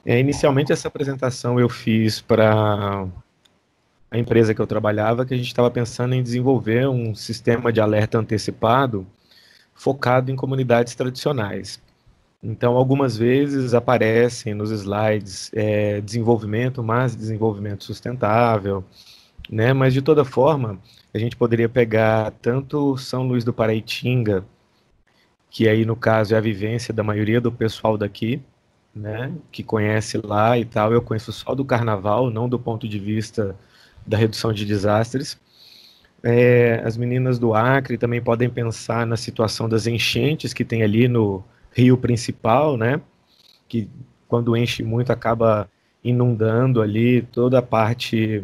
Inicialmente essa apresentação eu fiz para a empresa que eu trabalhava, que a gente estava pensando em desenvolver um sistema de alerta antecipado focado em comunidades tradicionais. Então, algumas vezes aparecem nos slides desenvolvimento, mas desenvolvimento sustentável, né? Mas de toda forma, a gente poderia pegar tanto São Luís do Paraitinga, que aí no caso é a vivência da maioria do pessoal daqui, né? Que conhece lá e tal. Eu conheço só do carnaval, não do ponto de vista da redução de desastres. As meninas do Acre também podem pensar na situação das enchentes que tem ali no rio principal, né? Que quando enche muito acaba inundando ali toda a parte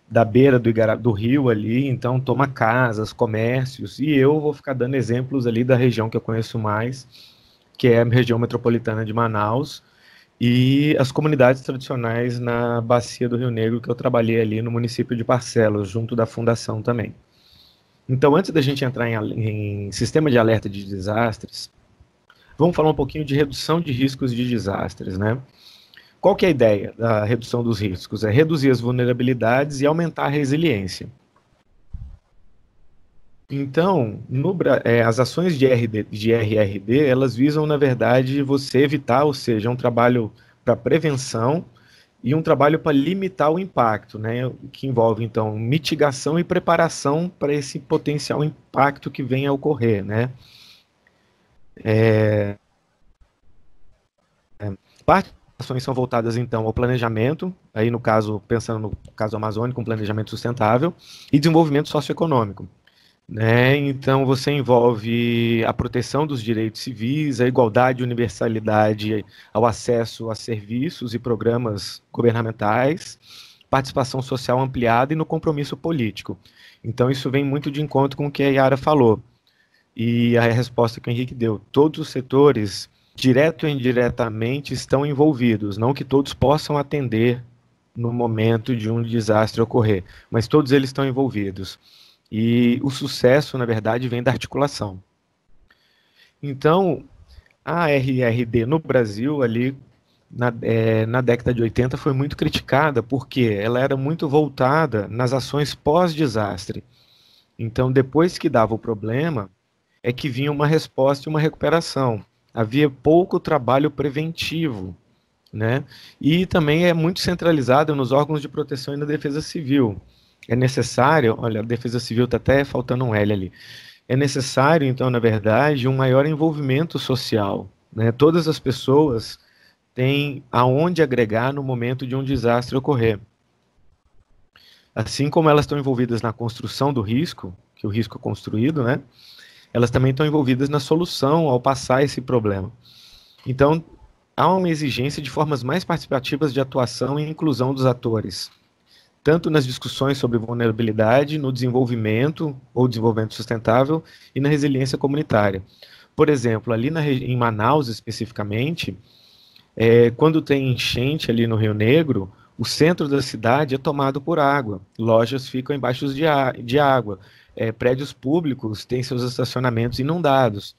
da beira do rio ali, então toma casas, comércios, e eu vou ficar dando exemplos ali da região que eu conheço mais, que é a região metropolitana de Manaus, e as comunidades tradicionais na bacia do Rio Negro, que eu trabalhei ali no município de Barcelos, junto da fundação também. Então, antes da gente entrar em sistema de alerta de desastres, vamos falar um pouquinho de redução de riscos de desastres, né? Qual que é a ideia da redução dos riscos? É reduzir as vulnerabilidades e aumentar a resiliência. Então, as ações de RRD, elas visam, na verdade, você evitar, ou seja, um trabalho para prevenção e um trabalho para limitar o impacto, né? Que envolve, então, mitigação e preparação para esse potencial impacto que venha a ocorrer, né? Parte das ações são voltadas, então, ao planejamento, aí no caso, pensando no caso amazônico, um planejamento sustentável, e desenvolvimento socioeconômico. Né? Então, você envolve a proteção dos direitos civis, a igualdade e universalidade ao acesso a serviços e programas governamentais, participação social ampliada e no compromisso político. Então, isso vem muito de encontro com o que a Yara falou. E a resposta que o Henrique deu: todos os setores, direto ou indiretamente, estão envolvidos, não que todos possam atender no momento de um desastre ocorrer, mas todos eles estão envolvidos. E o sucesso, na verdade, vem da articulação. Então, a RRD no Brasil, ali na década de 80, foi muito criticada, porque ela era muito voltada nas ações pós-desastre. Então, depois que dava o problema, é que vinha uma resposta e uma recuperação. Havia pouco trabalho preventivo, né? E também é muito centralizado nos órgãos de proteção e na defesa civil. É necessário, olha, a defesa civil está até faltando um L ali. É necessário, então, na verdade, um maior envolvimento social, né? Todas as pessoas têm aonde agregar no momento de um desastre ocorrer. Assim como elas estão envolvidas na construção do risco, que o risco é construído, né? Elas também estão envolvidas na solução ao passar esse problema. Então, há uma exigência de formas mais participativas de atuação e inclusão dos atores, tanto nas discussões sobre vulnerabilidade, no desenvolvimento ou desenvolvimento sustentável e na resiliência comunitária. Por exemplo, ali em Manaus especificamente, quando tem enchente ali no Rio Negro, o centro da cidade é tomado por água, lojas ficam embaixo de água, prédios públicos têm seus estacionamentos inundados.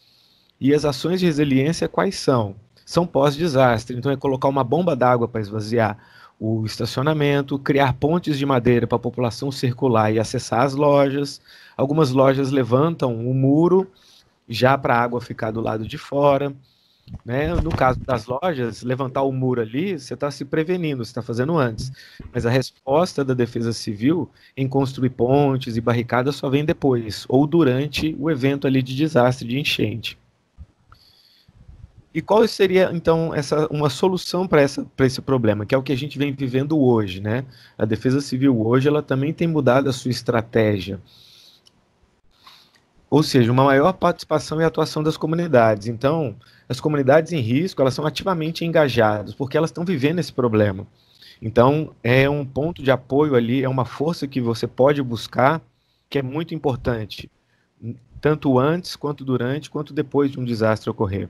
E as ações de resiliência quais são? São pós-desastre, então é colocar uma bomba d'água para esvaziar o estacionamento, criar pontes de madeira para a população circular e acessar as lojas. Algumas lojas levantam o muro já para a água ficar do lado de fora. Né? No caso das lojas, levantar o muro ali, você está se prevenindo, você está fazendo antes. Mas a resposta da Defesa Civil em construir pontes e barricadas só vem depois, ou durante o evento ali de desastre, de enchente. E qual seria, então, uma solução para esse problema, que é o que a gente vem vivendo hoje, né? A Defesa Civil hoje, ela também tem mudado a sua estratégia. Ou seja, uma maior participação e atuação das comunidades. Então, as comunidades em risco, elas são ativamente engajadas, porque elas estão vivendo esse problema. Então, é um ponto de apoio ali, é uma força que você pode buscar, que é muito importante, tanto antes, quanto durante, quanto depois de um desastre ocorrer.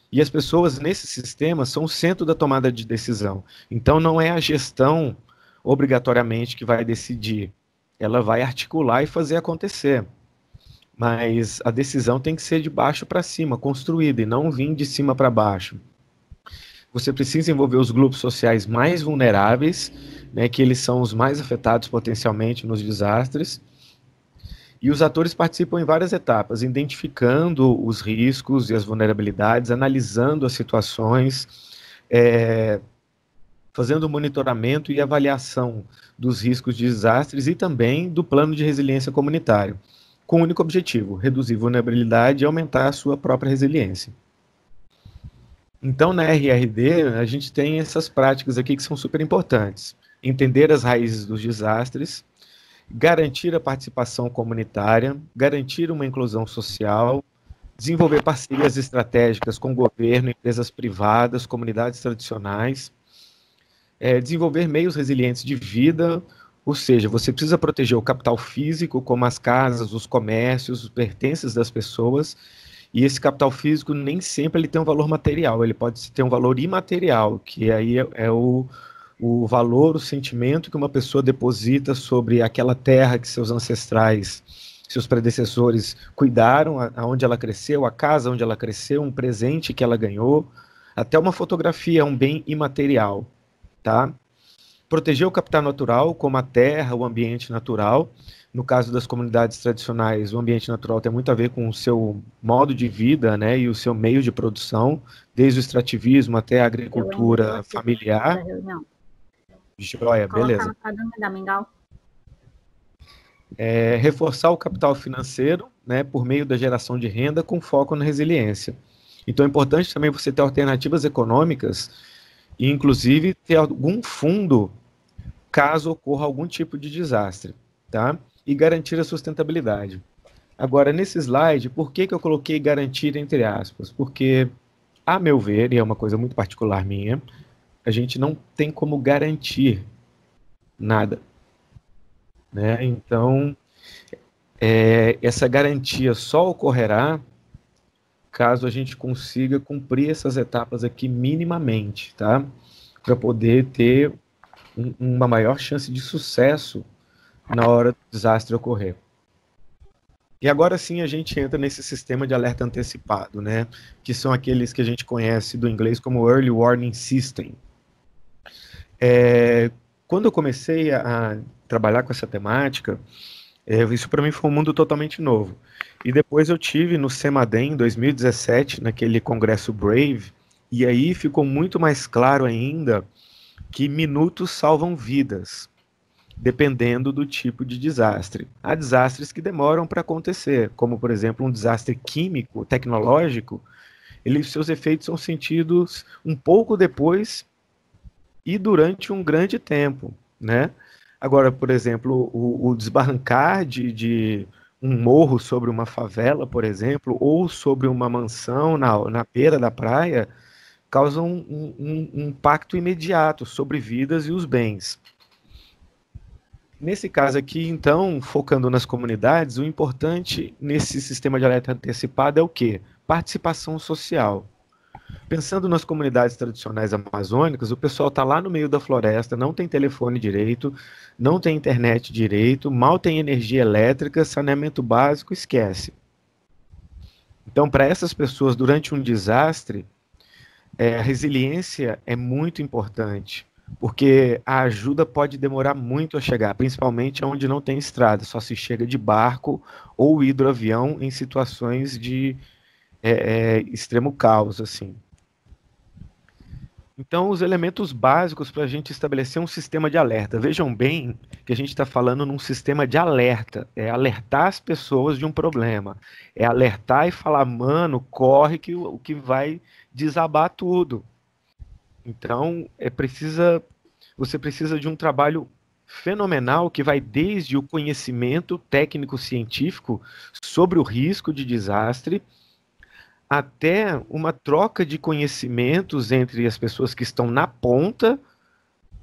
E as pessoas nesse sistema são o centro da tomada de decisão. Então, não é a gestão, obrigatoriamente, que vai decidir. Ela vai articular e fazer acontecer. Mas a decisão tem que ser de baixo para cima, construída, e não vir de cima para baixo. você precisa envolver os grupos sociais mais vulneráveis, né, que eles são os mais afetados potencialmente nos desastres. E os atores participam em várias etapas, identificando os riscos e as vulnerabilidades, analisando as situações, é, fazendo monitoramento e avaliação dos riscos de desastres e também do plano de resiliência comunitário, com o único objetivo, reduzir vulnerabilidade e aumentar a sua própria resiliência. Então, na RRD, a gente tem essas práticas aqui que são super importantes. Entender as raízes dos desastres, garantir a participação comunitária, garantir uma inclusão social, desenvolver parcerias estratégicas com o governo, empresas privadas, comunidades tradicionais, desenvolver meios resilientes de vida, ou seja, você precisa proteger o capital físico, como as casas, os comércios, os pertences das pessoas, e esse capital físico nem sempre ele tem um valor material, ele pode ter um valor imaterial, que aí é o valor, o sentimento que uma pessoa deposita sobre aquela terra que seus ancestrais, seus predecessores cuidaram, aonde ela cresceu, a casa onde ela cresceu, um presente que ela ganhou, até uma fotografia é um bem imaterial, tá? Proteger o capital natural, como a terra, o ambiente natural. No caso das comunidades tradicionais, o ambiente natural tem muito a ver com o seu modo de vida, né, e o seu meio de produção, desde o extrativismo até a agricultura familiar. Joia, beleza. Reforçar o capital financeiro, né, por meio da geração de renda com foco na resiliência. Então é importante também você ter alternativas econômicas e, inclusive, ter algum fundo caso ocorra algum tipo de desastre, tá? E garantir a sustentabilidade. Agora, nesse slide, por que eu coloquei garantir entre aspas? Porque, a meu ver, e é uma coisa muito particular minha, a gente não tem como garantir nada, né? Então, essa garantia só ocorrerá caso a gente consiga cumprir essas etapas aqui minimamente, tá? Para poder ter uma maior chance de sucesso na hora do desastre ocorrer. E agora sim a gente entra nesse sistema de alerta antecipado, né? Que são aqueles que a gente conhece do inglês como Early Warning System. Quando eu comecei a trabalhar com essa temática, isso para mim foi um mundo totalmente novo. E depois eu tive no CEMADEM, em 2017, naquele congresso Brave, e aí ficou muito mais claro ainda que minutos salvam vidas, dependendo do tipo de desastre. Há desastres que demoram para acontecer, como, por exemplo, um desastre químico, tecnológico, seus efeitos são sentidos um pouco depois e durante um grande tempo, né? Agora, por exemplo, o desbarrancar de um morro sobre uma favela, por exemplo, ou sobre uma mansão na beira da praia, causa um impacto imediato sobre vidas e os bens. Nesse caso aqui, então, focando nas comunidades, o importante nesse sistema de alerta antecipado é o quê? Participação social. Pensando nas comunidades tradicionais amazônicas, o pessoal está lá no meio da floresta, não tem telefone direito, não tem internet direito, mal tem energia elétrica, saneamento básico, esquece. Então, para essas pessoas, durante um desastre, a resiliência é muito importante, porque a ajuda pode demorar muito a chegar, principalmente onde não tem estrada, só se chega de barco ou hidroavião em situações de extremo caos, assim. Então, os elementos básicos para a gente estabelecer um sistema de alerta. Vejam bem que a gente está falando num sistema de alerta. É alertar as pessoas de um problema. É alertar e falar, mano, corre que o que vai desabar tudo. Então, você precisa de um trabalho fenomenal que vai desde o conhecimento técnico-científico sobre o risco de desastre até uma troca de conhecimentos entre as pessoas que estão na ponta,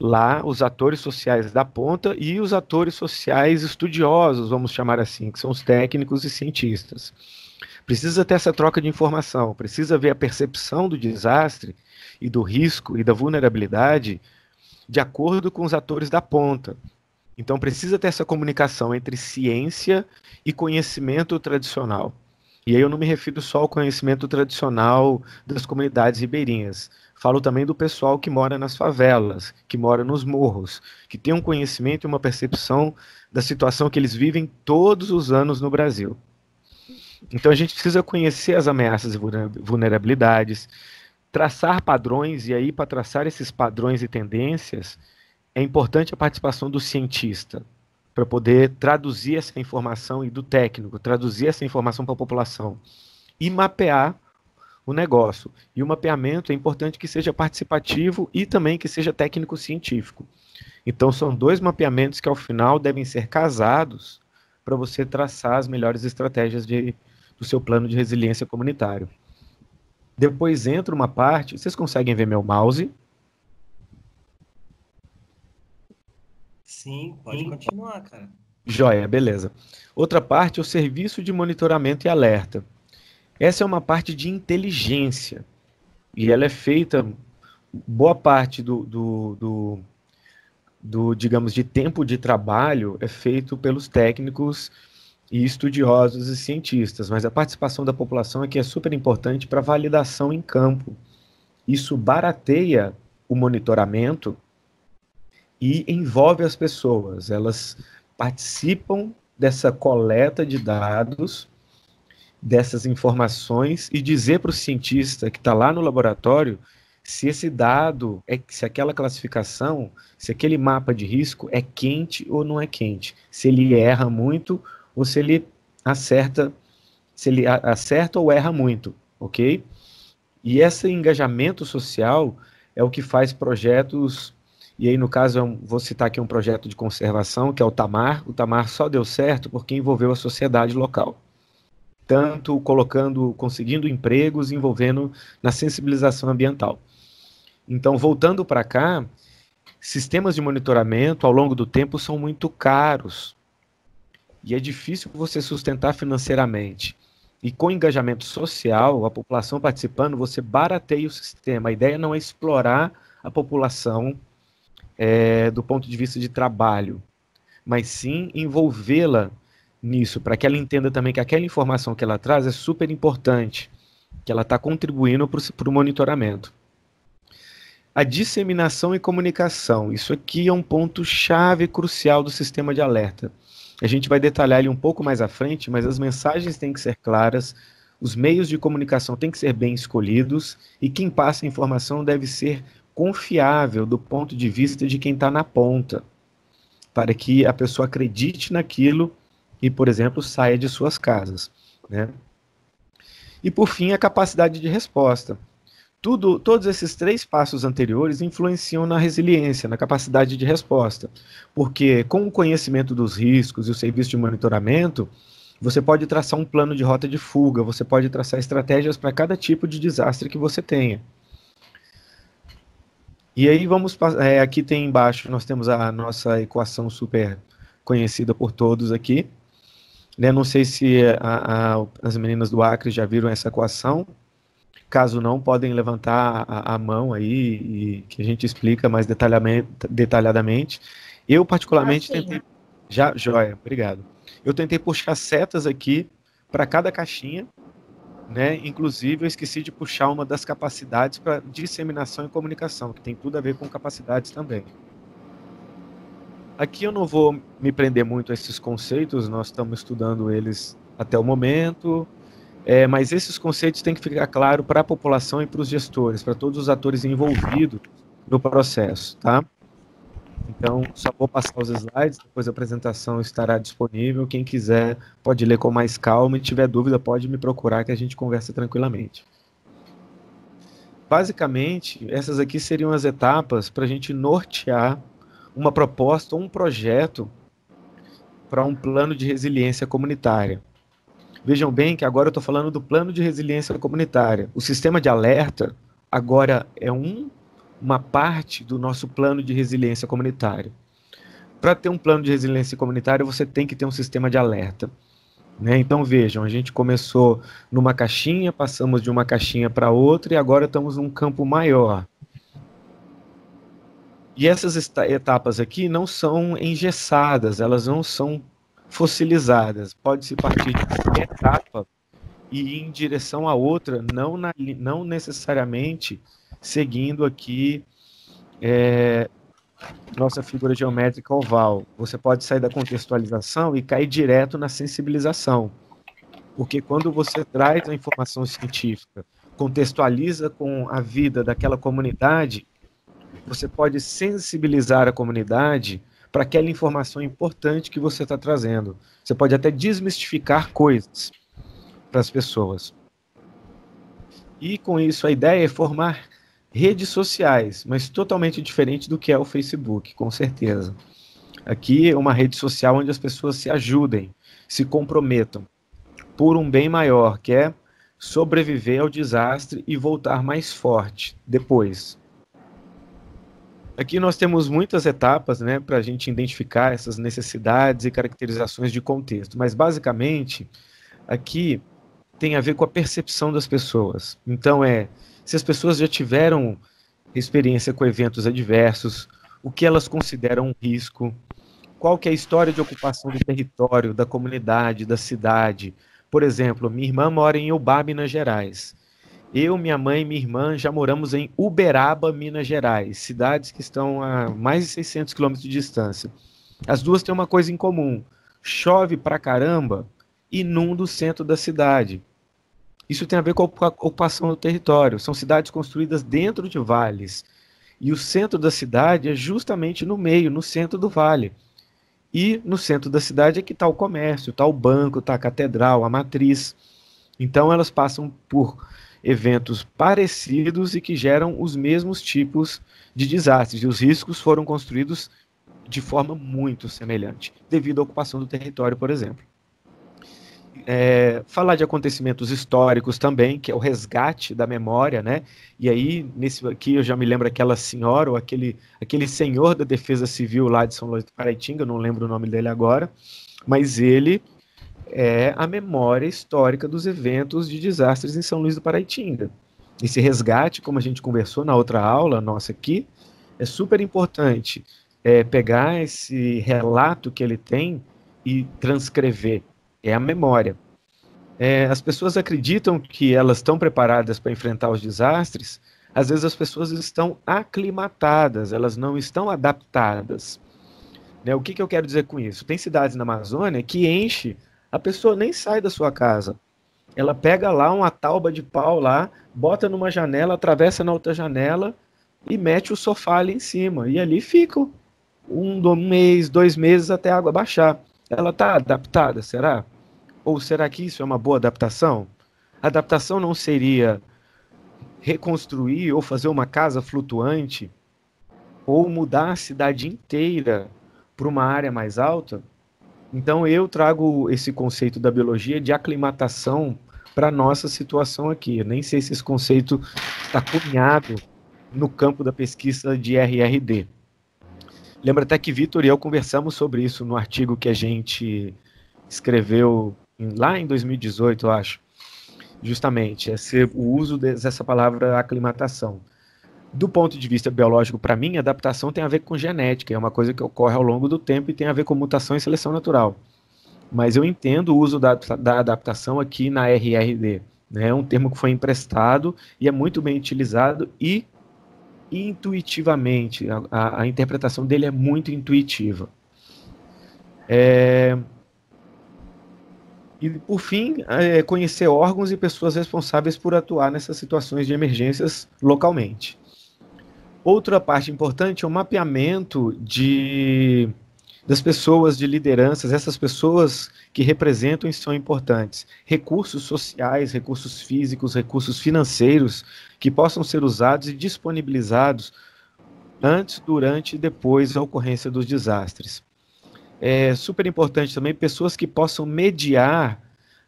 lá, os atores sociais da ponta e os atores sociais estudiosos, vamos chamar assim, que são os técnicos e cientistas. Precisa ter essa troca de informação, precisa ver a percepção do desastre e do risco e da vulnerabilidade de acordo com os atores da ponta. Então precisa ter essa comunicação entre ciência e conhecimento tradicional. E aí eu não me refiro só ao conhecimento tradicional das comunidades ribeirinhas. Falo também do pessoal que mora nas favelas, que mora nos morros, que tem um conhecimento e uma percepção da situação que eles vivem todos os anos no Brasil. Então a gente precisa conhecer as ameaças e vulnerabilidades, traçar padrões, e aí para traçar esses padrões e tendências, é importante a participação do cientista, para poder traduzir essa informação, e do técnico, traduzir essa informação para a população, e mapear o negócio. E o mapeamento é importante que seja participativo e também que seja técnico-científico. Então são dois mapeamentos que ao final devem ser casados para você traçar as melhores estratégias do seu plano de resiliência comunitário. Depois entra uma parte, vocês conseguem ver meu mouse? Sim, pode continuar, cara. Joia, beleza. Outra parte é o serviço de monitoramento e alerta. Essa é uma parte de inteligência, e ela é feita, boa parte digamos, de tempo de trabalho é feito pelos técnicos e estudiosos e cientistas, mas a participação da população aqui é super importante para validação em campo. Isso barateia o monitoramento e envolve as pessoas. Elas participam dessa coleta de dados, dessas informações, e dizer para o cientista que está lá no laboratório se esse dado, se aquela classificação, se aquele mapa de risco é quente ou não é quente, se ele erra muito ou se ele acerta, ou erra muito, ok? E esse engajamento social é o que faz projetos, e aí no caso vou citar aqui um projeto de conservação, que é o Tamar. O Tamar só deu certo porque envolveu a sociedade local, tanto conseguindo empregos, envolvendo na sensibilização ambiental. Então, voltando para cá, sistemas de monitoramento ao longo do tempo são muito caros e é difícil você sustentar financeiramente. E com engajamento social, a população participando, você barateia o sistema. A ideia não é explorar a população do ponto de vista de trabalho, mas sim envolvê-la nisso, para que ela entenda também que aquela informação que ela traz é super importante, que ela está contribuindo para o monitoramento. A disseminação e comunicação, isso aqui é um ponto-chave crucial do sistema de alerta. A gente vai detalhar ele um pouco mais à frente, mas as mensagens têm que ser claras, os meios de comunicação têm que ser bem escolhidos, e quem passa a informação deve ser confiável do ponto de vista de quem está na ponta, para que a pessoa acredite naquilo e, por exemplo, saia de suas casas, né? E, por fim, a capacidade de resposta. Todos esses três passos anteriores influenciam na resiliência, na capacidade de resposta, porque com o conhecimento dos riscos e o serviço de monitoramento, você pode traçar um plano de rota de fuga, você pode traçar estratégias para cada tipo de desastre que você tenha. E aí aqui tem embaixo, nós temos a nossa equação super conhecida por todos aqui, né? Não sei se as meninas do Acre já viram essa equação. Caso não, podem levantar a mão aí, e que a gente explica mais detalhadamente. Eu, particularmente, tentei... Joia, obrigado. Eu tentei puxar setas aqui para cada caixinha, né? Inclusive, eu esqueci de puxar uma das capacidades para disseminação e comunicação, que tem tudo a ver com capacidades também. Aqui eu não vou me prender muito a esses conceitos, nós estamos estudando eles até o momento, mas esses conceitos têm que ficar claro para a população e para os gestores, para todos os atores envolvidos no processo, tá? Então, só vou passar os slides, depois a apresentação estará disponível. Quem quiser pode ler com mais calma, e tiver dúvida pode me procurar que a gente conversa tranquilamente. Basicamente, essas aqui seriam as etapas para a gente nortear uma proposta ou um projeto para um plano de resiliência comunitária. Vejam bem que agora eu estou falando do plano de resiliência comunitária. O sistema de alerta agora é uma parte do nosso plano de resiliência comunitária. Para ter um plano de resiliência comunitária, você tem que ter um sistema de alerta, né? Então vejam, a gente começou numa caixinha, passamos de uma caixinha para outra e agora estamos num campo maior. E essas etapas aqui não são engessadas, elas não são fossilizadas. Pode-se partir de qualquer etapa e ir em direção a outra, não necessariamente seguindo aqui nossa figura geométrica oval. Você pode sair da contextualização e cair direto na sensibilização. Porque quando você traz a informação científica, contextualiza com a vida daquela comunidade, você pode sensibilizar a comunidade para aquela informação importante que você está trazendo. Você pode até desmistificar coisas para as pessoas. E com isso a ideia é formar redes sociais, mas totalmente diferente do que é o Facebook, com certeza. Aqui é uma rede social onde as pessoas se ajudem, se comprometam por um bem maior, que é sobreviver ao desastre e voltar mais forte depois. Aqui nós temos muitas etapas, né, para a gente identificar essas necessidades e caracterizações de contexto, mas basicamente aqui tem a ver com a percepção das pessoas. Então se as pessoas já tiveram experiência com eventos adversos, o que elas consideram um risco, qual que é a história de ocupação do território, da comunidade, da cidade. Por exemplo, minha irmã mora em Ubá, Minas Gerais. Eu, minha mãe e minha irmã já moramos em Uberaba, Minas Gerais, cidades que estão a mais de 600 quilômetros de distância. As duas têm uma coisa em comum: chove pra caramba, inunda o centro da cidade. Isso tem a ver com a ocupação do território. São cidades construídas dentro de vales. E o centro da cidade é justamente no meio, no centro do vale. E no centro da cidade é que está o comércio, está o banco, está a catedral, a matriz. Então elas passam por eventos parecidos e que geram os mesmos tipos de desastres. E os riscos foram construídos de forma muito semelhante, devido à ocupação do território, por exemplo. Falar de acontecimentos históricos também, que é o resgate da memória, né? E aí, nesse aqui, eu já me lembro aquela senhora, ou aquele senhor da Defesa Civil lá de São Luís do Paraitinga, não lembro o nome dele agora, mas ele é a memória histórica dos eventos de desastres em São Luís do Paraitinga. Esse resgate, como a gente conversou na outra aula nossa aqui, é super importante pegar esse relato que ele tem e transcrever. É a memória. As pessoas acreditam que elas estão preparadas para enfrentar os desastres. Às vezes as pessoas estão aclimatadas, elas não estão adaptadas. Né? O que eu quero dizer com isso? Tem cidades na Amazônia que enche, a pessoa nem sai da sua casa. Ela pega lá uma tauba de pau lá, bota numa janela, atravessa na outra janela e mete o sofá ali em cima. E ali fica um mês, 2 meses até a água baixar. Ela está adaptada, será? Ou será que isso é uma boa adaptação? A adaptação não seria reconstruir ou fazer uma casa flutuante ou mudar a cidade inteira para uma área mais alta? Então eu trago esse conceito da biologia de aclimatação para a nossa situação aqui. Eu nem sei se esse conceito está cunhado no campo da pesquisa de RRD. Lembra até que Vitor e eu conversamos sobre isso no artigo que a gente escreveu lá em 2018, eu acho, justamente, o uso dessa palavra aclimatação. Do ponto de vista biológico, para mim, adaptação tem a ver com genética, é uma coisa que ocorre ao longo do tempo e tem a ver com mutação e seleção natural. Mas eu entendo o uso da adaptação aqui na RRD, né? É um termo que foi emprestado e é muito bem utilizado e intuitivamente, a interpretação dele é muito intuitiva. E, por fim, conhecer órgãos e pessoas responsáveis por atuar nessas situações de emergências localmente. Outra parte importante é o mapeamento das pessoas, de lideranças, essas pessoas que representam e são importantes. Recursos sociais, recursos físicos, recursos financeiros que possam ser usados e disponibilizados antes, durante e depois da ocorrência dos desastres. É super importante também pessoas que possam mediar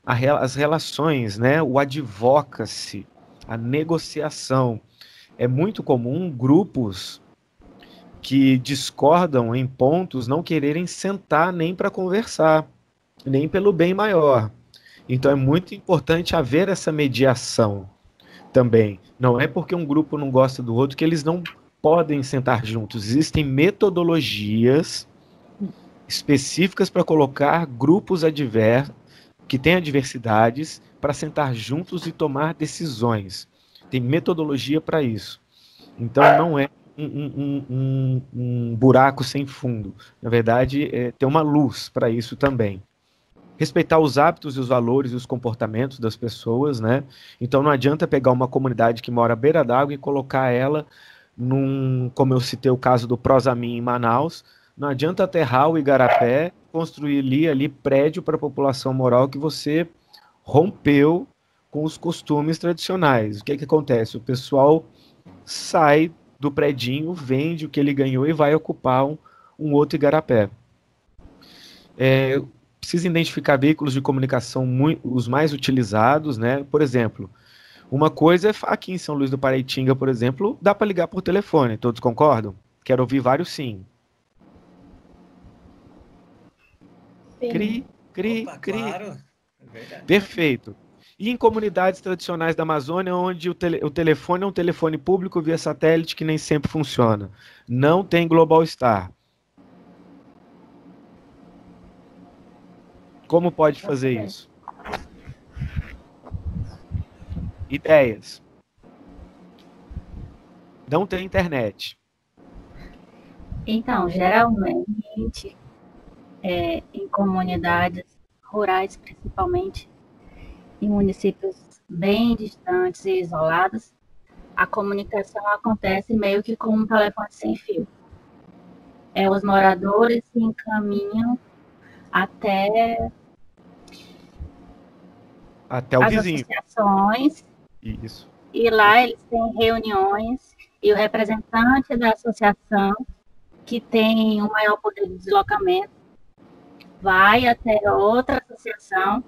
as relações, né? O advocacy, a negociação. É muito comum grupos que discordam em pontos não quererem sentar nem para conversar, nem pelo bem maior. Então é muito importante haver essa mediação também. Não é porque um grupo não gosta do outro que eles não podem sentar juntos. Existem metodologias específicas para colocar grupos que têm adversidades para sentar juntos e tomar decisões. Tem metodologia para isso. Então, não é um buraco sem fundo. Na verdade, tem uma luz para isso também. Respeitar os hábitos e os valores e os comportamentos das pessoas, né? Então, não adianta pegar uma comunidade que mora à beira d'água e colocar ela como eu citei o caso do Prosamin em Manaus, não adianta aterrar o igarapé, construir ali prédio para a população moral que você rompeu com os costumes tradicionais. O que acontece? O pessoal sai do predinho, vende o que ele ganhou e vai ocupar um outro igarapé. Precisa identificar veículos de comunicação os mais utilizados, né? Por exemplo, uma coisa é aqui em São Luís do Paraitinga, por exemplo, dá para ligar por telefone, todos concordam? Quero ouvir vários sim. Sim. Cri. Claro. É verdade. Perfeito. E em comunidades tradicionais da Amazônia, onde o telefone é um telefone público via satélite que nem sempre funciona. Não tem Global Star. Como pode fazer isso? Ideias. Não tem internet. Então, geralmente, em comunidades rurais, principalmente, em municípios bem distantes e isolados, a comunicação acontece meio que com um telefone sem fio. Os moradores se encaminham até o as vizinho. associações. Isso. E lá eles têm reuniões e o representante da associação, que tem o maior poder de deslocamento, vai até outra associação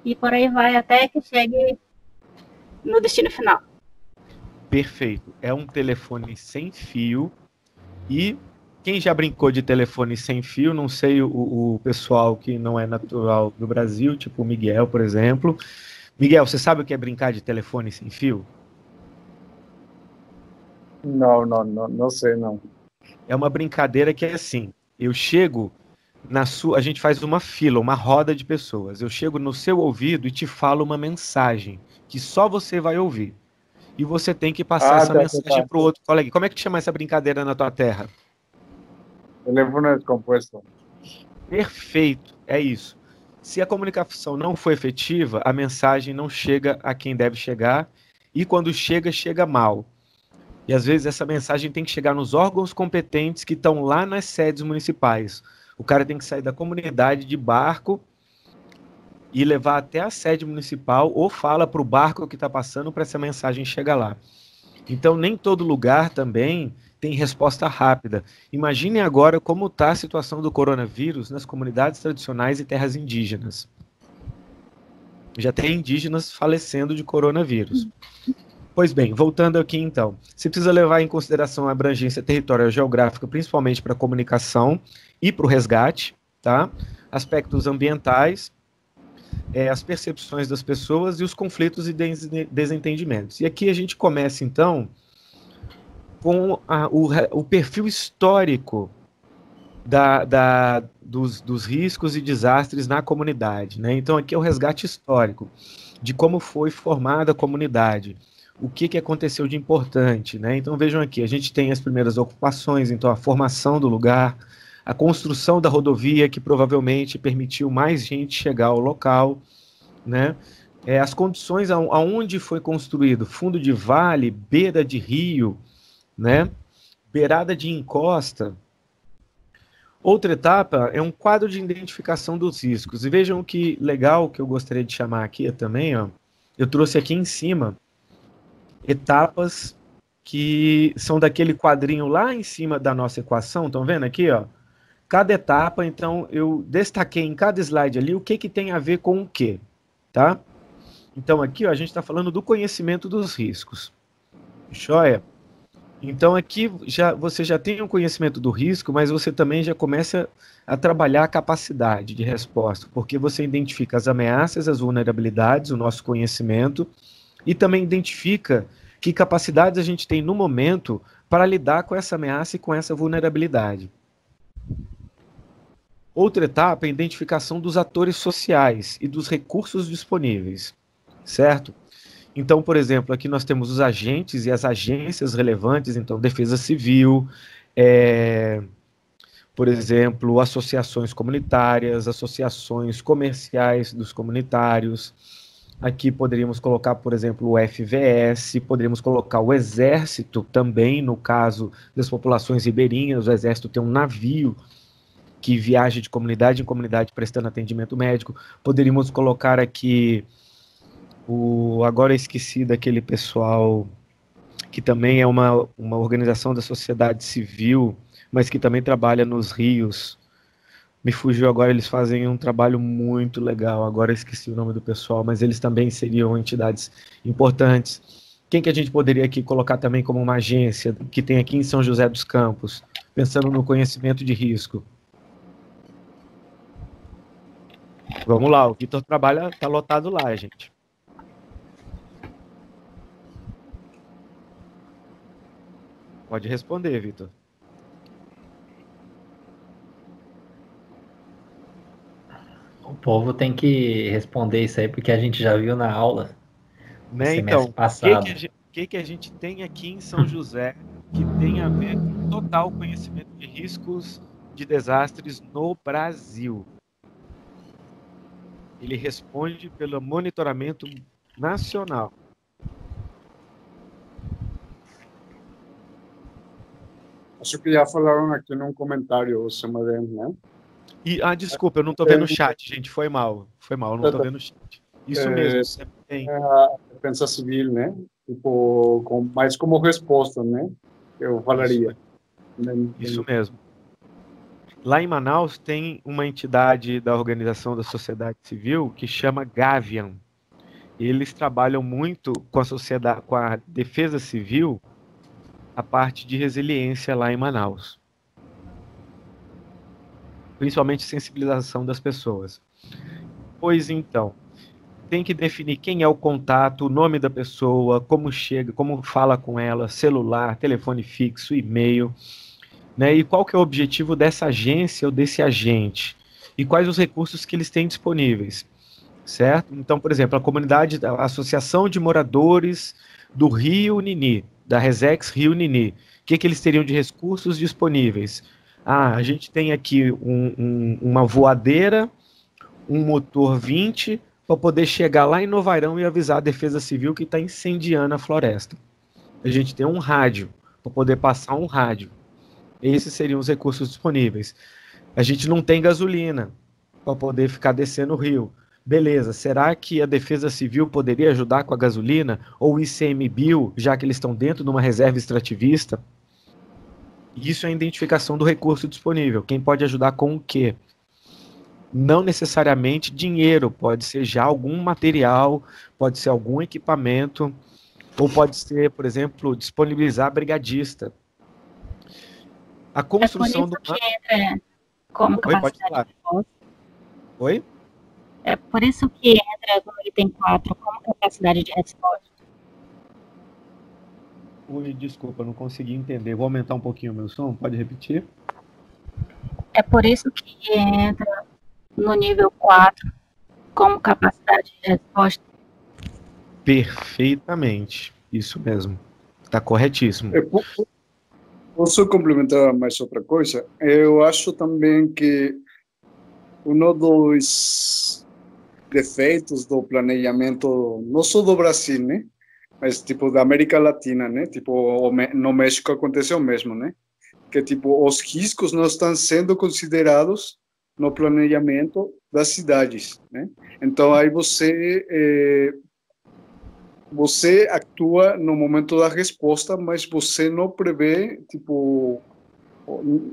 e por aí vai até que chegue no destino final. Perfeito. É um telefone sem fio. E quem já brincou de telefone sem fio, não sei o pessoal que não é natural do Brasil, tipo o Miguel, por exemplo. Miguel, você sabe o que é brincar de telefone sem fio? Não sei, não. É uma brincadeira que é assim, eu chego a gente faz uma fila, uma roda de pessoas. Eu chego no seu ouvido e te falo uma mensagem que só você vai ouvir. E você tem que passar essa mensagem para o outro colega. Como é que te chama essa brincadeira na tua terra? Telefone descomposto. Perfeito, é isso. Se a comunicação não for efetiva, a mensagem não chega a quem deve chegar, e quando chega, chega mal. E às vezes essa mensagem tem que chegar nos órgãos competentes que estão lá nas sedes municipais. O cara tem que sair da comunidade de barco e levar até a sede municipal, ou fala para o barco que está passando para essa mensagem chegar lá. Então, nem todo lugar também tem resposta rápida. Imaginem agora como está a situação do coronavírus nas comunidades tradicionais e terras indígenas. Já tem indígenas falecendo de coronavírus. Pois bem, voltando aqui então. Você precisa levar em consideração a abrangência territorial geográfica, principalmente para a comunicação e para o resgate, tá? Aspectos ambientais, as percepções das pessoas e os conflitos e desentendimentos. E aqui a gente começa, então, com o perfil histórico dos riscos e desastres na comunidade, né? Então, aqui é o resgate histórico de como foi formada a comunidade, o que aconteceu de importante, né? Então, vejam aqui, a gente tem as primeiras ocupações, então a formação do lugar, a construção da rodovia, que provavelmente permitiu mais gente chegar ao local, né? As condições aonde foi construído, fundo de vale, beira de rio, né? Beirada de encosta. Outra etapa é um quadro de identificação dos riscos. E vejam que legal que eu gostaria de chamar aqui também, ó. Eu trouxe aqui em cima etapas que são daquele quadrinho lá em cima da nossa equação. Estão vendo aqui, ó? Cada etapa, então, eu destaquei em cada slide ali o que tem a ver com o quê, tá? Então, aqui, ó, a gente está falando do conhecimento dos riscos. Joia? Então, aqui você já tem um conhecimento do risco, mas você também já começa a trabalhar a capacidade de resposta, porque você identifica as ameaças, as vulnerabilidades, o nosso conhecimento, e também identifica que capacidades a gente tem no momento para lidar com essa ameaça e com essa vulnerabilidade. Outra etapa é a identificação dos atores sociais e dos recursos disponíveis, certo? Então, por exemplo, aqui nós temos os agentes e as agências relevantes, então, Defesa Civil, por exemplo, associações comunitárias, associações comerciais dos comunitários. Aqui poderíamos colocar, por exemplo, o FVS, poderíamos colocar o Exército também, no caso das populações ribeirinhas. O Exército tem um navio que viaja de comunidade em comunidade prestando atendimento médico. Poderíamos colocar aqui agora esqueci daquele pessoal que também é uma organização da sociedade civil, mas que também trabalha nos rios. Me fugiu agora, eles fazem um trabalho muito legal. Agora esqueci o nome do pessoal, mas eles também seriam entidades importantes. Quem que a gente poderia aqui colocar também como uma agência que tem aqui em São José dos Campos, pensando no conhecimento de risco? Vamos lá, o Vitor trabalha, está lotado lá, gente. Pode responder, Vitor. O povo tem que responder isso aí, porque a gente já viu na aula no Né? semestre Então, passado. o que a gente tem aqui em São José que tem a ver com total conhecimento de riscos de desastres no Brasil? Ele responde pelo monitoramento nacional. Acho que já falaram aqui num comentário, o CMDM, né? Desculpa, eu não estou vendo o chat, gente. Foi mal, eu não estou vendo o chat. Isso mesmo, você tem. A Defesa Civil, né? Tipo, mais como resposta, né? Eu falaria. Isso mesmo. Lá em Manaus tem uma entidade da Organização da Sociedade Civil que chama Gavian. Eles trabalham muito com a sociedade, com a Defesa Civil, a parte de resiliência lá em Manaus. Principalmente sensibilização das pessoas. Pois então, tem que definir quem é o contato, o nome da pessoa, como chega, como fala com ela, celular, telefone fixo, e-mail, né? E qual que é o objetivo dessa agência ou desse agente? E quais os recursos que eles têm disponíveis, certo? Então, por exemplo, a Associação de Moradores do Rio Nini, da Resex Rio Nini, o que eles teriam de recursos disponíveis? A gente tem aqui uma voadeira, um motor 20, para poder chegar lá em Novairão e avisar a Defesa Civil que está incendiando a floresta. A gente tem um rádio, para poder passar um rádio. Esses seriam os recursos disponíveis. A gente não tem gasolina para poder ficar descendo o rio. Beleza, será que a Defesa Civil poderia ajudar com a gasolina? Ou o ICMBio, já que eles estão dentro de uma reserva extrativista? Isso é a identificação do recurso disponível. Quem pode ajudar com o quê? Não necessariamente dinheiro, pode ser já algum material, pode ser algum equipamento, ou pode ser, por exemplo, disponibilizar brigadista. A construção do... que entra como capacidade de resposta. Oi? É por isso que entra no item 4 como capacidade de resposta. Ui, desculpa, não consegui entender. Vou aumentar um pouquinho o meu som, pode repetir? É por isso que entra no nível 4 como capacidade de resposta. Perfeitamente, isso mesmo. Está corretíssimo. Posso complementar mais outra coisa? Eu acho também que um dos defeitos do planejamento, não só do Brasil, né? Mas tipo da América Latina, né? Tipo, no México aconteceu o mesmo, né? Que tipo os riscos não estão sendo considerados no planejamento das cidades, né? Então aí você atua no momento da resposta, mas você não prevê, tipo,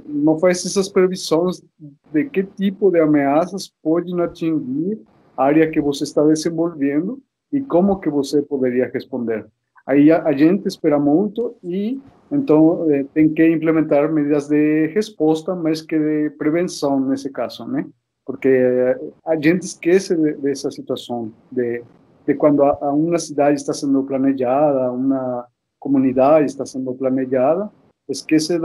não faz essas previsões de que tipo de ameaças podem atingir a área que você está desenvolvendo e como que você poderia responder. Aí a gente espera muito e então tem que implementar medidas de resposta, mais que de prevenção nesse caso, né? Porque a gente esquece dessa situação de quando uma cidade está sendo planejada, uma comunidade está sendo planejada, esquece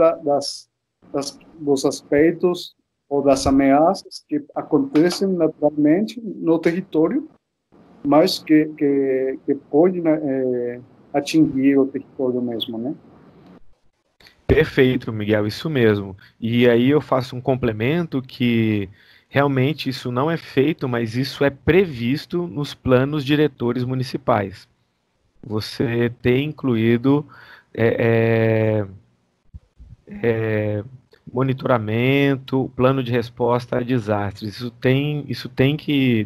dos aspectos ou das ameaças que acontecem naturalmente no território, mas que podem atingir o território mesmo, né? Perfeito, Miguel, isso mesmo. E aí eu faço um complemento que realmente isso não é feito, mas isso é previsto nos planos diretores municipais. Você tem incluído é, monitoramento, plano de resposta a desastres.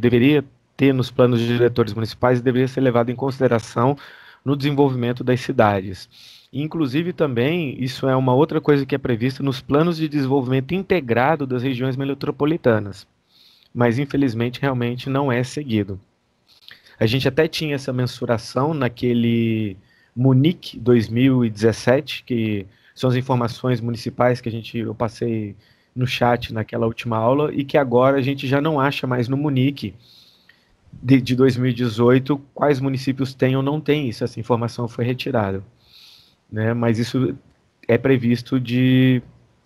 Deveria ter nos planos diretores municipais e deveria ser levado em consideração no desenvolvimento das cidades. Inclusive também, isso é uma outra coisa que é prevista nos planos de desenvolvimento integrado das regiões metropolitanas, mas infelizmente realmente não é seguido. A gente até tinha essa mensuração naquele Munic 2017, que são as informações municipais que eu passei no chat naquela última aula, e que agora a gente já não acha mais no Munic de 2018 quais municípios têm ou não têm isso, essa informação foi retirada. Né? Mas isso é previsto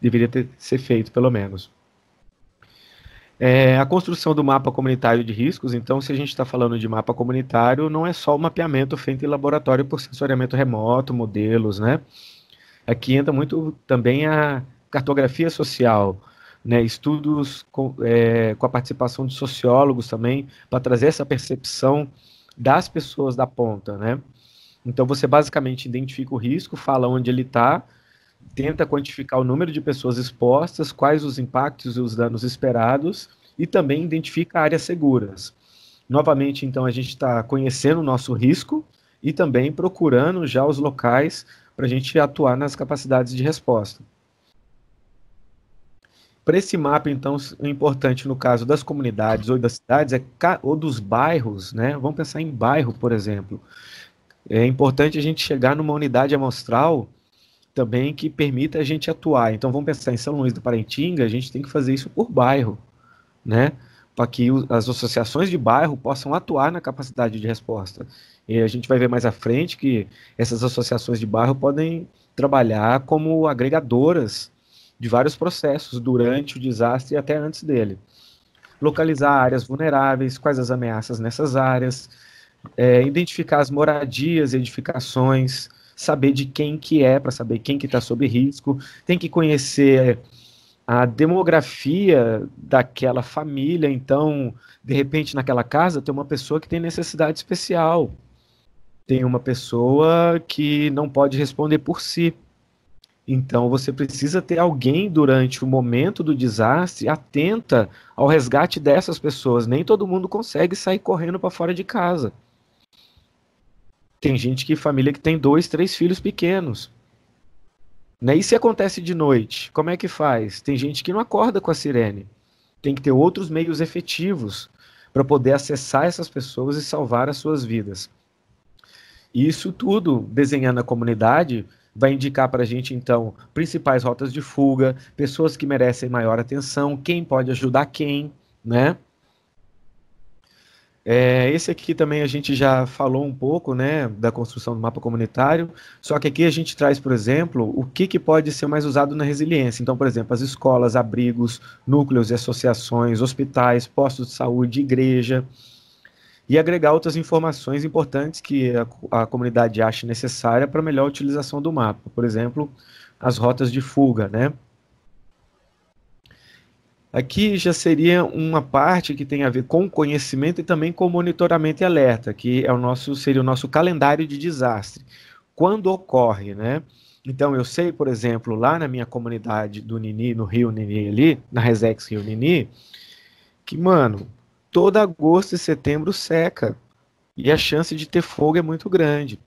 deveria ser feito, pelo menos. A construção do mapa comunitário de riscos, então, se a gente está falando de mapa comunitário, não é só o mapeamento feito em laboratório por sensoriamento remoto, modelos, né? Aqui entra muito também a cartografia social, né? Estudos com a participação de sociólogos também, para trazer essa percepção das pessoas da ponta, né? Então, você basicamente identifica o risco, fala onde ele está, tenta quantificar o número de pessoas expostas, quais os impactos e os danos esperados, e também identifica áreas seguras. Novamente, então, a gente está conhecendo o nosso risco e também procurando já os locais para a gente atuar nas capacidades de resposta. Para esse mapa, então, o importante no caso das comunidades ou das cidades ou dos bairros, né? Vamos pensar em bairro, por exemplo. É importante a gente chegar numa unidade amostral também que permita a gente atuar. Então, vamos pensar em São Luís do Paraitinga, a gente tem que fazer isso por bairro, né? Para que as associações de bairro possam atuar na capacidade de resposta. E a gente vai ver mais à frente que essas associações de bairro podem trabalhar como agregadoras de vários processos durante o desastre e até antes dele. Localizar áreas vulneráveis, quais as ameaças nessas áreas, identificar as moradias, edificações, saber de quem que é, para saber quem que está sob risco, tem que conhecer a demografia daquela família, então, de repente, naquela casa tem uma pessoa que tem necessidade especial, tem uma pessoa que não pode responder por si, então você precisa ter alguém durante o momento do desastre atenta ao resgate dessas pessoas, nem todo mundo consegue sair correndo para fora de casa. Tem família que tem 2, 3 filhos pequenos. Né? E se acontece de noite, como é que faz? Tem gente que não acorda com a sirene. Tem que ter outros meios efetivos para poder acessar essas pessoas e salvar as suas vidas. E isso tudo, desenhando a comunidade, vai indicar para a gente, então, principais rotas de fuga, pessoas que merecem maior atenção, quem pode ajudar quem, né? Esse aqui também a gente já falou um pouco, né, da construção do mapa comunitário, só que aqui a gente traz, por exemplo, o que pode ser mais usado na resiliência. Então, por exemplo, as escolas, abrigos, núcleos e associações, hospitais, postos de saúde, igreja, e agregar outras informações importantes que a comunidade ache necessária para melhor utilização do mapa. Por exemplo, as rotas de fuga, né? Aqui já seria uma parte que tem a ver com conhecimento e também com monitoramento e alerta, que seria o nosso calendário de desastre. Quando ocorre, né? Então, eu sei, por exemplo, lá na minha comunidade do Nini, no Rio Nini ali, na Resex Rio Nini, que, mano, todo agosto e setembro seca. E a chance de ter fogo é muito grande.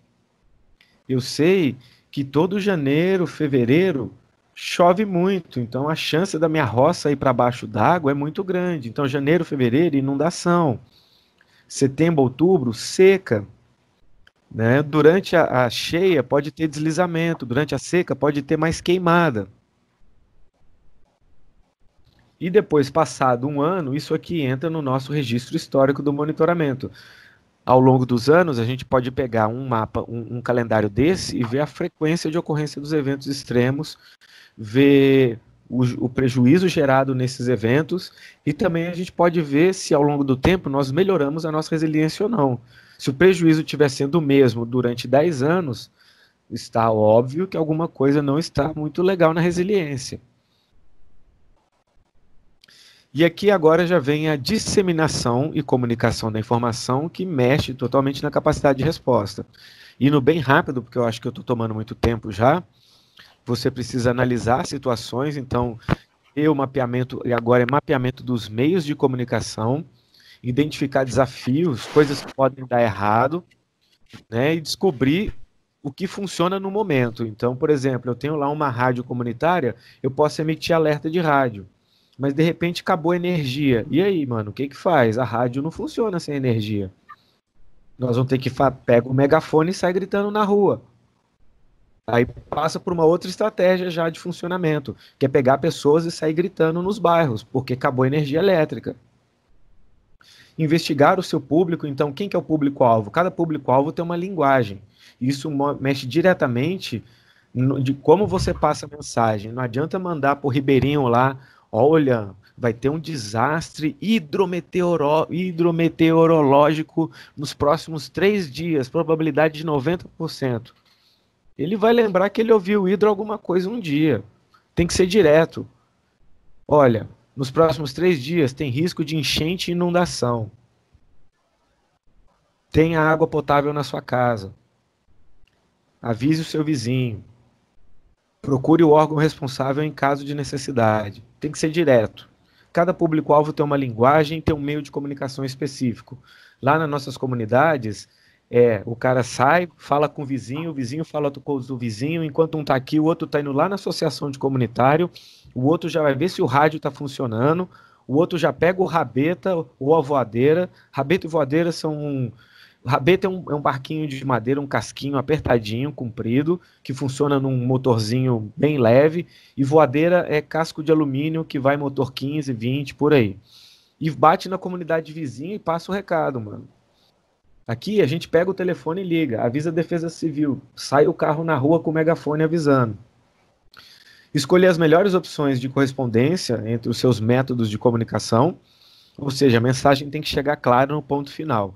Eu sei que todo janeiro, fevereiro, chove muito, então a chance da minha roça ir para baixo d'água é muito grande. Então, janeiro, fevereiro, inundação. Setembro, outubro, seca. Né? Durante a cheia pode ter deslizamento, durante a seca pode ter mais queimada. E depois, passado um ano, isso aqui entra no nosso registro histórico do monitoramento. Ao longo dos anos, a gente pode pegar um mapa, um calendário desse e ver a frequência de ocorrência dos eventos extremos, ver o prejuízo gerado nesses eventos, e também a gente pode ver se ao longo do tempo nós melhoramos a nossa resiliência ou não. Se o prejuízo estiver sendo o mesmo durante 10 anos, está óbvio que alguma coisa não está muito legal na resiliência. E aqui agora já vem a disseminação e comunicação da informação, que mexe totalmente na capacidade de resposta. Indo bem rápido, porque eu acho que eu estou tomando muito tempo já, você precisa analisar situações, então, o mapeamento, e agora é mapeamento dos meios de comunicação, identificar desafios, coisas que podem dar errado, né, e descobrir o que funciona no momento. Então, por exemplo, eu tenho lá uma rádio comunitária, eu posso emitir alerta de rádio, mas de repente acabou a energia. E aí, mano, o que que faz? A rádio não funciona sem energia. Nós vamos ter que pegar o megafone e sair gritando na rua. Aí passa por uma outra estratégia já de funcionamento, que é pegar pessoas e sair gritando nos bairros, porque acabou a energia elétrica. Investigar o seu público, então, quem que é o público-alvo? Cada público-alvo tem uma linguagem. Isso mexe diretamente de como você passa a mensagem. Não adianta mandar para o Ribeirinho lá, olha, vai ter um desastre hidrometeorológico nos próximos 3 dias, probabilidade de 90%. Ele vai lembrar que ele ouviu hidro alguma coisa um dia. Tem que ser direto. Olha, nos próximos 3 dias tem risco de enchente e inundação. Tenha água potável na sua casa. Avise o seu vizinho. Procure o órgão responsável em caso de necessidade. Tem que ser direto. Cada público-alvo tem uma linguagem, tem um meio de comunicação específico. Lá nas nossas comunidades, o cara sai, fala com o vizinho fala com o vizinho, enquanto um está aqui, o outro está indo lá na associação de comunitário, o outro já vai ver se o rádio está funcionando, o outro já pega o rabeta ou a voadeira. Rabeta e voadeira são... Rabeta é um barquinho de madeira, um casquinho apertadinho, comprido, que funciona num motorzinho bem leve, e voadeira é casco de alumínio, que vai motor 15, 20, por aí. E bate na comunidade vizinha e passa o recado, mano. Aqui a gente pega o telefone e liga, avisa a Defesa Civil, sai o carro na rua com o megafone avisando. Escolher as melhores opções de correspondência entre os seus métodos de comunicação, ou seja, a mensagem tem que chegar clara no ponto final.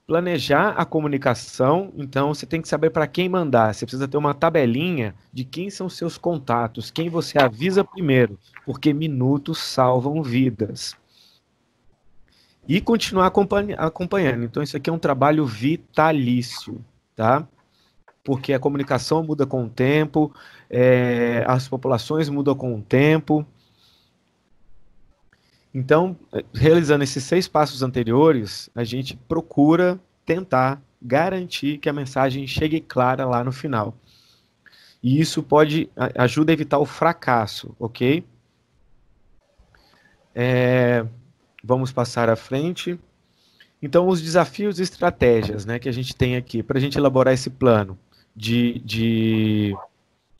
Planejar a comunicação, então você tem que saber para quem mandar, você precisa ter uma tabelinha de quem são seus contatos, quem você avisa primeiro, porque minutos salvam vidas. E continuar acompanhando. Então, isso aqui é um trabalho vitalício, tá? Porque a comunicação muda com o tempo, as populações mudam com o tempo. Então, realizando esses 6 passos anteriores, a gente procura tentar garantir que a mensagem chegue clara lá no final. E isso ajuda a evitar o fracasso, ok? Vamos passar à frente. Então, os desafios e estratégias, né, que a gente tem aqui para a gente elaborar esse plano de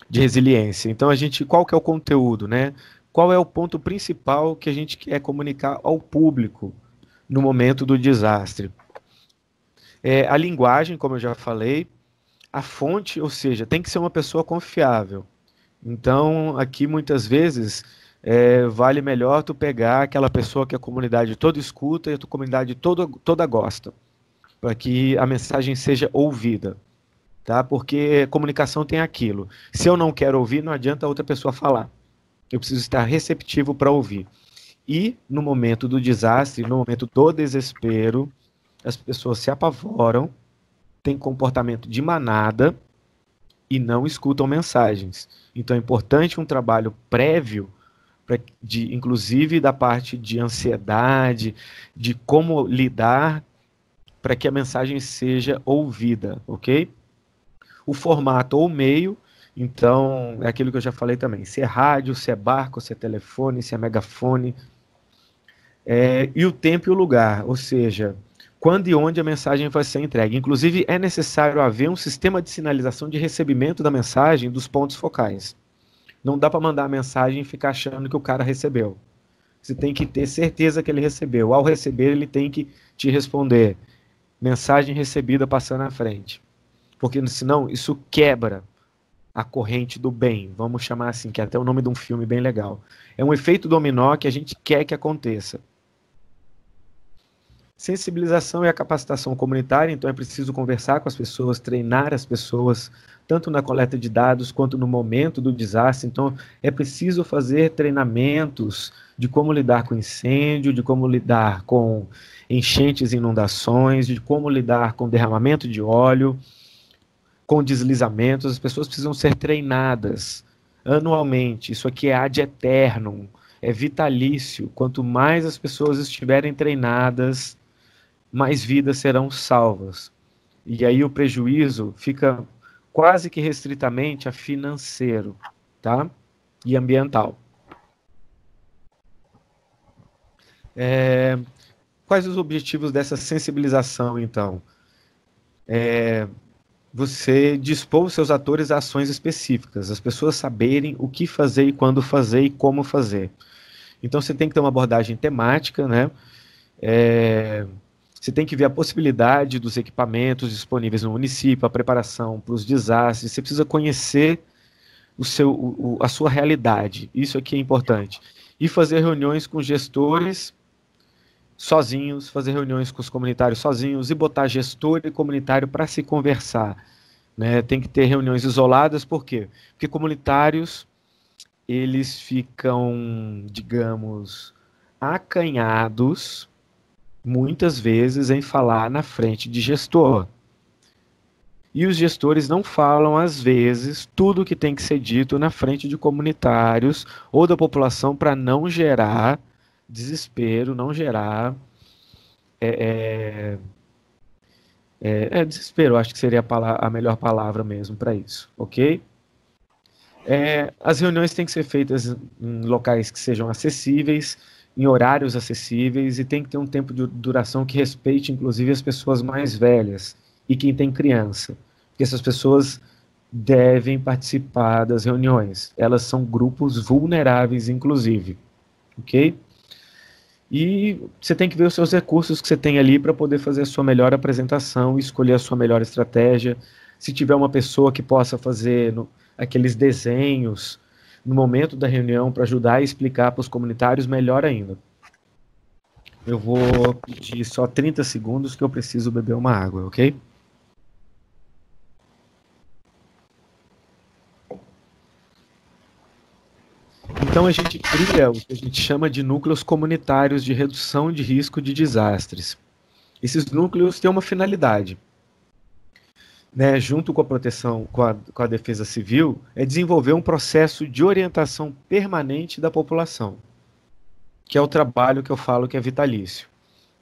resiliência. Então, qual que é o conteúdo, né? Qual é o ponto principal que a gente quer comunicar ao público no momento do desastre? A linguagem, como eu já falei, a fonte, ou seja, tem que ser uma pessoa confiável. Então, aqui muitas vezes vale melhor tu pegar aquela pessoa que a comunidade toda escuta e a tua comunidade toda gosta, para que a mensagem seja ouvida, tá? Porque comunicação tem aquilo. Se eu não quero ouvir, não adianta a outra pessoa falar. Eu preciso estar receptivo para ouvir. E no momento do desastre, no momento do desespero, as pessoas se apavoram, têm comportamento de manada e não escutam mensagens. Então é importante um trabalho prévio, inclusive da parte de ansiedade, de como lidar para que a mensagem seja ouvida, ok? O formato ou o meio, então, é aquilo que eu já falei também, se é rádio, se é barco, se é telefone, se é megafone, e o tempo e o lugar, ou seja, quando e onde a mensagem vai ser entregue. Inclusive, é necessário haver um sistema de sinalização de recebimento da mensagem dos pontos focais. Não dá para mandar a mensagem e ficar achando que o cara recebeu. Você tem que ter certeza que ele recebeu. Ao receber, ele tem que te responder. Mensagem recebida passando à frente. Porque senão isso quebra a corrente do bem, vamos chamar assim, que é até o nome de um filme bem legal. É um efeito dominó que a gente quer que aconteça. Sensibilização e a capacitação comunitária, então é preciso conversar com as pessoas, treinar as pessoas, tanto na coleta de dados quanto no momento do desastre. Então é preciso fazer treinamentos de como lidar com incêndio, de como lidar com enchentes e inundações, de como lidar com derramamento de óleo, com deslizamentos. As pessoas precisam ser treinadas anualmente. Isso aqui é ad eternum, é vitalício. Quanto mais as pessoas estiverem treinadas, mais vidas serão salvas. E aí o prejuízo fica quase que restritamente a financeiro, tá? E ambiental. Quais os objetivos dessa sensibilização, então? Você dispor os seus atores a ações específicas, as pessoas saberem o que fazer e quando fazer e como fazer. Então você tem que ter uma abordagem temática, né? Você tem que ver a possibilidade dos equipamentos disponíveis no município, a preparação para os desastres. Você precisa conhecer a sua realidade. Isso aqui é importante. E fazer reuniões com gestores sozinhos, fazer reuniões com os comunitários sozinhos e botar gestor e comunitário para se conversar, né? Tem que ter reuniões isoladas, por quê? Porque comunitários, eles ficam, digamos, acanhados, muitas vezes, em falar na frente de gestor. E os gestores não falam, às vezes, tudo que tem que ser dito na frente de comunitários ou da população para não gerar desespero, não gerar desespero, acho que seria a melhor palavra mesmo para isso, ok? As reuniões têm que ser feitas em locais que sejam acessíveis, em horários acessíveis, e tem que ter um tempo de duração que respeite, inclusive, as pessoas mais velhas e quem tem criança, porque essas pessoas devem participar das reuniões. Elas são grupos vulneráveis, inclusive, ok? E você tem que ver os seus recursos que você tem ali para poder fazer a sua melhor apresentação, escolher a sua melhor estratégia. Se tiver uma pessoa que possa fazer aqueles desenhos no momento da reunião para ajudar a explicar para os comunitários, melhor ainda. Eu vou pedir só 30 segundos que eu preciso beber uma água, ok? Então a gente cria o que a gente chama de núcleos comunitários de redução de risco de desastres. Esses núcleos têm uma finalidade, né, junto com a proteção, com a defesa civil, é desenvolver um processo de orientação permanente da população, que é o trabalho que eu falo que é vitalício,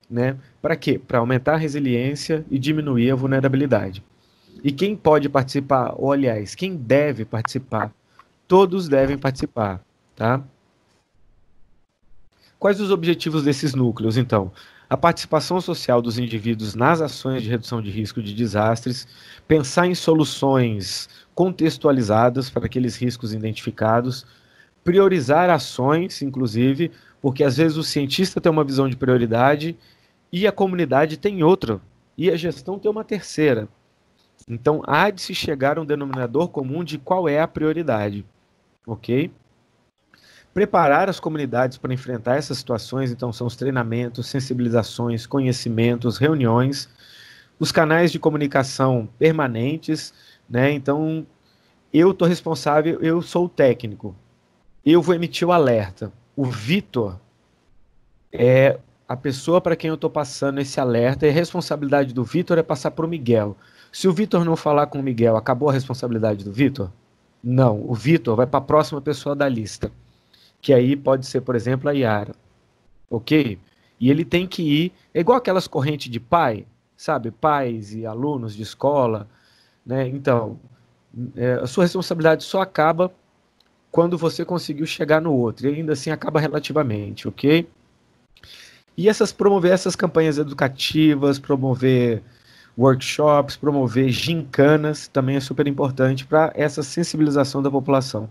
né? Para quê? Para aumentar a resiliência e diminuir a vulnerabilidade. E quem pode participar, ou aliás, quem deve participar? Todos devem participar, tá? Quais os objetivos desses núcleos, então? A participação social dos indivíduos nas ações de redução de risco de desastres, pensar em soluções contextualizadas para aqueles riscos identificados, priorizar ações, inclusive, porque às vezes o cientista tem uma visão de prioridade e a comunidade tem outra, e a gestão tem uma terceira. Então, há de se chegar a um denominador comum de qual é a prioridade, ok? Preparar as comunidades para enfrentar essas situações, então são os treinamentos, sensibilizações, conhecimentos, reuniões, os canais de comunicação permanentes, né? Então, eu estou responsável, eu sou o técnico, eu vou emitir o alerta. O Vitor é a pessoa para quem eu estou passando esse alerta, e a responsabilidade do Vitor é passar para o Miguel. Se o Vitor não falar com o Miguel, acabou a responsabilidade do Vitor? Não, o Vitor vai para a próxima pessoa da lista, que aí pode ser, por exemplo, a Yara, ok? E ele tem que ir, é igual aquelas correntes de pai, sabe? Pais e alunos de escola, né? Então, a sua responsabilidade só acaba quando você conseguiu chegar no outro, e ainda assim acaba relativamente, ok? E promover essas campanhas educativas, promover workshops, promover gincanas, também é super importante para essa sensibilização da população.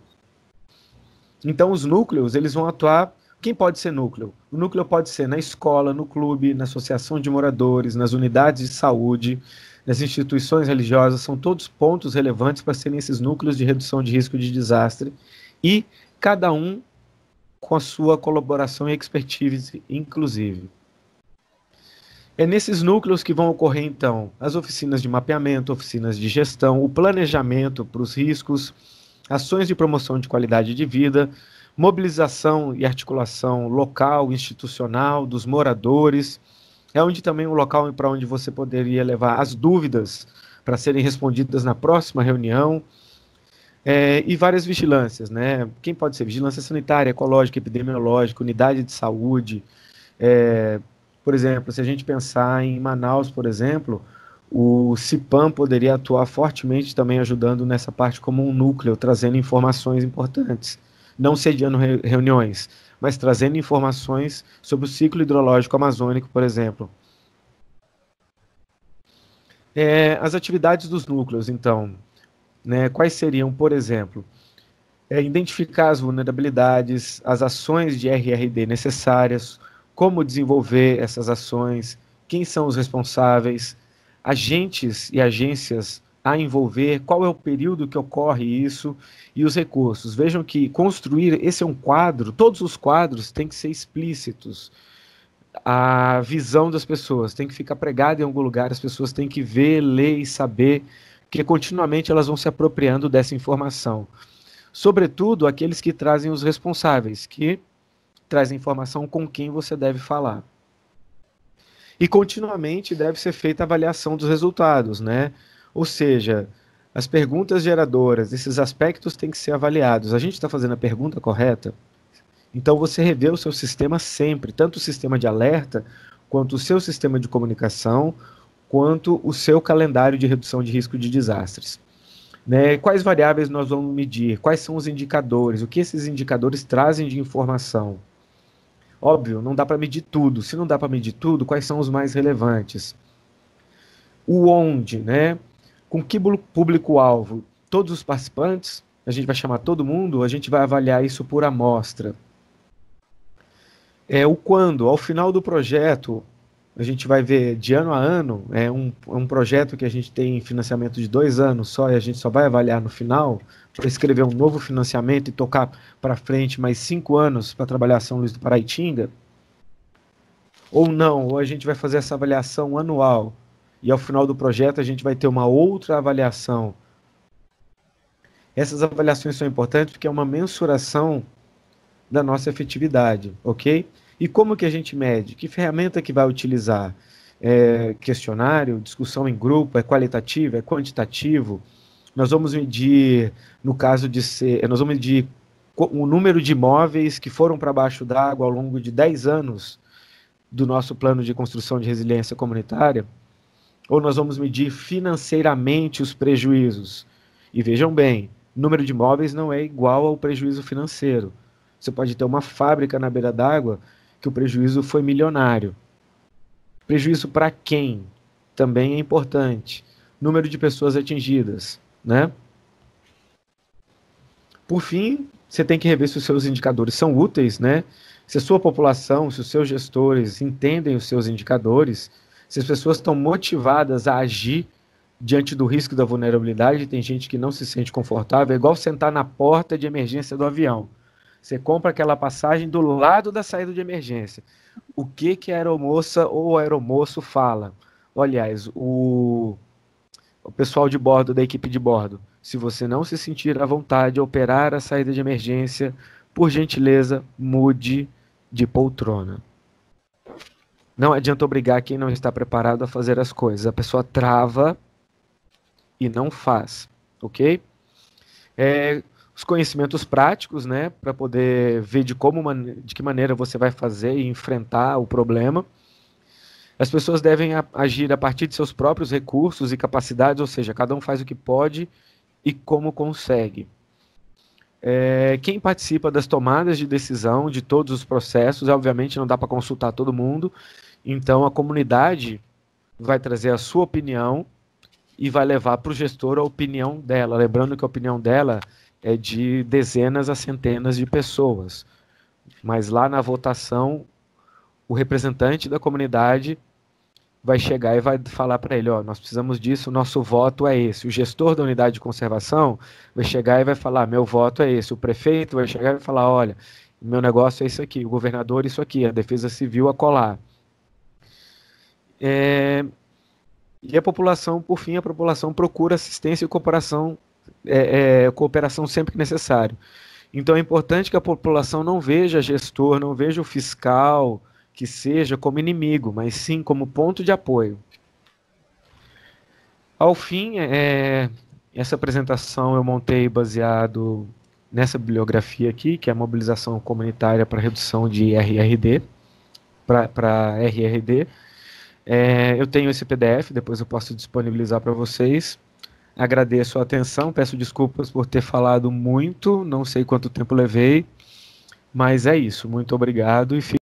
Então, os núcleos, eles vão atuar. Quem pode ser núcleo? O núcleo pode ser na escola, no clube, na associação de moradores, nas unidades de saúde, nas instituições religiosas, são todos pontos relevantes para serem esses núcleos de redução de risco de desastre, e cada um com a sua colaboração e expertise, inclusive. É nesses núcleos que vão ocorrer, então, as oficinas de mapeamento, oficinas de gestão, o planejamento para os riscos, ações de promoção de qualidade de vida, mobilização e articulação local, institucional, dos moradores. É onde também um local para onde você poderia levar as dúvidas para serem respondidas na próxima reunião. E várias vigilâncias, né? Quem pode ser? Vigilância sanitária, ecológica, epidemiológica, unidade de saúde. Por exemplo, se a gente pensar em Manaus, por exemplo, o CIPAM poderia atuar fortemente também ajudando nessa parte como um núcleo, trazendo informações importantes. Não sediando reuniões, mas trazendo informações sobre o ciclo hidrológico amazônico, por exemplo. As atividades dos núcleos, então, né, quais seriam, por exemplo, identificar as vulnerabilidades, as ações de RRD necessárias, como desenvolver essas ações, quem são os responsáveis, agentes e agências a envolver, qual é o período que ocorre isso, e os recursos. Vejam que construir, esse é um quadro, todos os quadros têm que ser explícitos. A visão das pessoas tem que ficar pregada em algum lugar, as pessoas têm que ver, ler e saber, porque continuamente elas vão se apropriando dessa informação. Sobretudo, aqueles que trazem os responsáveis, que trazem informação com quem você deve falar. E continuamente deve ser feita a avaliação dos resultados, né? Ou seja, as perguntas geradoras, esses aspectos têm que ser avaliados. A gente está fazendo a pergunta correta? Então você revê o seu sistema sempre, tanto o sistema de alerta, quanto o seu sistema de comunicação, quanto o seu calendário de redução de risco de desastres. Né? Quais variáveis nós vamos medir? Quais são os indicadores? O que esses indicadores trazem de informação? Óbvio, não dá para medir tudo. Se não dá para medir tudo, quais são os mais relevantes? O onde, né? Com que público-alvo? Todos os participantes? A gente vai chamar todo mundo? A gente vai avaliar isso por amostra. O quando? Ao final do projeto, a gente vai ver de ano a ano, um projeto que a gente tem financiamento de 2 anos só, e a gente só vai avaliar no final, para escrever um novo financiamento e tocar para frente mais 5 anos para trabalhar São Luís do Paraitinga? Ou não, ou a gente vai fazer essa avaliação anual, e ao final do projeto a gente vai ter uma outra avaliação. Essas avaliações são importantes porque é uma mensuração da nossa efetividade, ok? E como que a gente mede? Que ferramenta que vai utilizar? Questionário, discussão em grupo, é qualitativo, é quantitativo? Nós vamos medir, no caso de ser, nós vamos medir o número de imóveis que foram para baixo d'água ao longo de 10 anos do nosso plano de construção de resiliência comunitária? Ou nós vamos medir financeiramente os prejuízos? E vejam bem, número de imóveis não é igual ao prejuízo financeiro. Você pode ter uma fábrica na beira d'água que o prejuízo foi milionário. Prejuízo para quem? Também é importante. Número de pessoas atingidas, né? Por fim, você tem que rever se os seus indicadores são úteis, né? Se a sua população, se os seus gestores entendem os seus indicadores, se as pessoas estão motivadas a agir diante do risco da vulnerabilidade. Tem gente que não se sente confortável, é igual sentar na porta de emergência do avião. Você compra aquela passagem do lado da saída de emergência. O que a aeromoça ou o aeromoço fala? Aliás, o pessoal de bordo, da equipe de bordo, se você não se sentir à vontade de operar a saída de emergência, por gentileza, mude de poltrona. Não adianta obrigar quem não está preparado a fazer as coisas. A pessoa trava e não faz, ok? Os conhecimentos práticos, né, para poder ver de que maneira você vai fazer e enfrentar o problema. As pessoas devem agir a partir de seus próprios recursos e capacidades, ou seja, cada um faz o que pode e como consegue. Quem participa das tomadas de decisão de todos os processos, obviamente não dá para consultar todo mundo, então a comunidade vai trazer a sua opinião e vai levar para o gestor a opinião dela, lembrando que a opinião dela é de dezenas a centenas de pessoas, mas lá na votação o representante da comunidade vai chegar e vai falar para ele, ó, nós precisamos disso, o nosso voto é esse. O gestor da unidade de conservação vai chegar e vai falar, meu voto é esse. O prefeito vai chegar e vai falar, olha, meu negócio é isso aqui, o governador isso aqui, a defesa civil acolá. E a população, por fim, a população procura assistência e cooperação sempre que necessário. Então é importante que a população não veja gestor, não veja o fiscal, que seja como inimigo, mas sim como ponto de apoio. Ao fim, essa apresentação eu montei baseado nessa bibliografia aqui, que é a mobilização comunitária para redução de RRD, para RRD. Eu tenho esse PDF, depois eu posso disponibilizar para vocês. Agradeço a atenção, peço desculpas por ter falado muito, não sei quanto tempo levei, mas é isso. Muito obrigado e fique